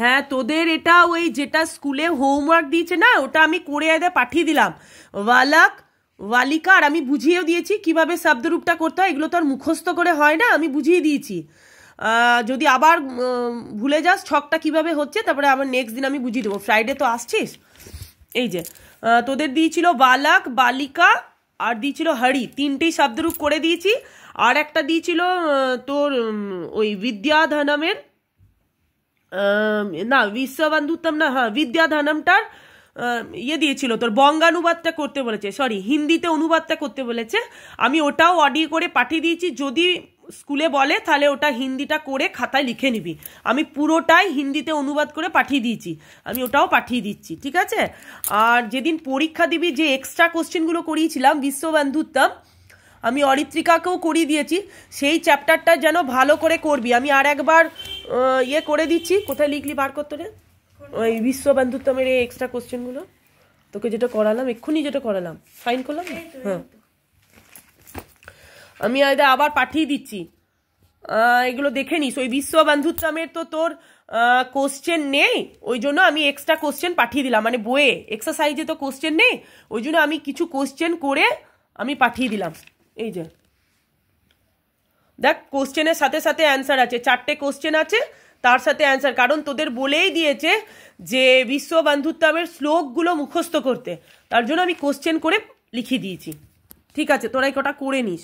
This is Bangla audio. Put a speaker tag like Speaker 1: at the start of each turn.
Speaker 1: হ্যাঁ, তোদের এটা ওই যেটা স্কুলে হোমওয়ার্ক দিয়েছে না, ওটা আমি করে এদের পাঠিয়ে দিলাম। ওয়ালাক, ওয়ালিকা, আর আমি বুঝিয়েও দিয়েছি কিভাবে শব্দরূপটা করতে হয়। এগুলো তো আর মুখস্থ করে হয় না, আমি বুঝিয়ে দিয়েছি। যদি আবার ভুলে যাস ছকটা কিভাবে হচ্ছে, তারপরে আবার নেক্সট দিন আমি বুঝিয়ে দেবো। ফ্রাইডে তো আসছিস। এই যে তোদের দিয়েছিল বালাক, বালিকা, আর দিয়েছিল হরি, তিনটেই শব্দরূপ করে দিয়েছি। আর একটা দিয়েছিল তোর ওই বিদ্যাধনমের, না বিশ্ববন্ধুত্তম না, হ্যাঁ বিদ্যাধনমটার ইয়ে দিয়েছিল তোর বঙ্গানুবাদটা করতে বলেছে, সরি হিন্দিতে অনুবাদটা করতে বলেছে। আমি ওটাও অডিও করে পাঠিয়ে দিয়েছি, যদি স্কুলে বলে তাহলে ওটা হিন্দিটা করে খাতায় লিখে নিবি। আমি পুরোটাই হিন্দিতে অনুবাদ করে পাঠিয়ে দিয়েছি, আমি ওটাও পাঠিয়ে দিচ্ছি, ঠিক আছে। আর যেদিন পরীক্ষা দিবি যে এক্সট্রা কোশ্চেনগুলো করিয়েছিলাম বিশ্ববন্ধুত্তম, আমি অরিত্রিকাকেও করিয়ে দিয়েছি, সেই চ্যাপ্টারটা যেন ভালো করে করবি। আমি আর একবার ইয়ে করে দিচ্ছি, কোথায় লিখলি বার করতে রে, ওই বিশ্ববন্ধুত্তমের এই এক্সট্রা কোশ্চেনগুলো তোকে যেটা করালাম এক্ষুনি, যেটা করালাম সাইন করলাম, হ্যাঁ আমি আবার পাঠিয়ে দিচ্ছি। এগুলো দেখে নিস। ওই বিশ্ববন্ধুত্তমের তো তোর কোশ্চেন নেই, ওই জন্য আমি এক্সট্রা কোশ্চেন পাঠিয়ে দিলাম, মানে বইয়ে এক্সারসাইজে তো কোশ্চেন নেই, ওই জন্য আমি কিছু কোশ্চেন করে আমি পাঠিয়ে দিলাম। এই যে দেখ, কোশ্চেনের সাথে সাথে অ্যান্সার আছে, 4টে কোশ্চেন আছে তার সাথে অ্যান্সার, কারণ তোদের বলেই দিয়েছে যে বিশ্ববন্ধুত্তমের শ্লোকগুলো মুখস্থ করতে, তার জন্য আমি কোশ্চেন করে লিখিয়ে দিয়েছি। ঠিক আছে, তোরাই কটা করে নিস।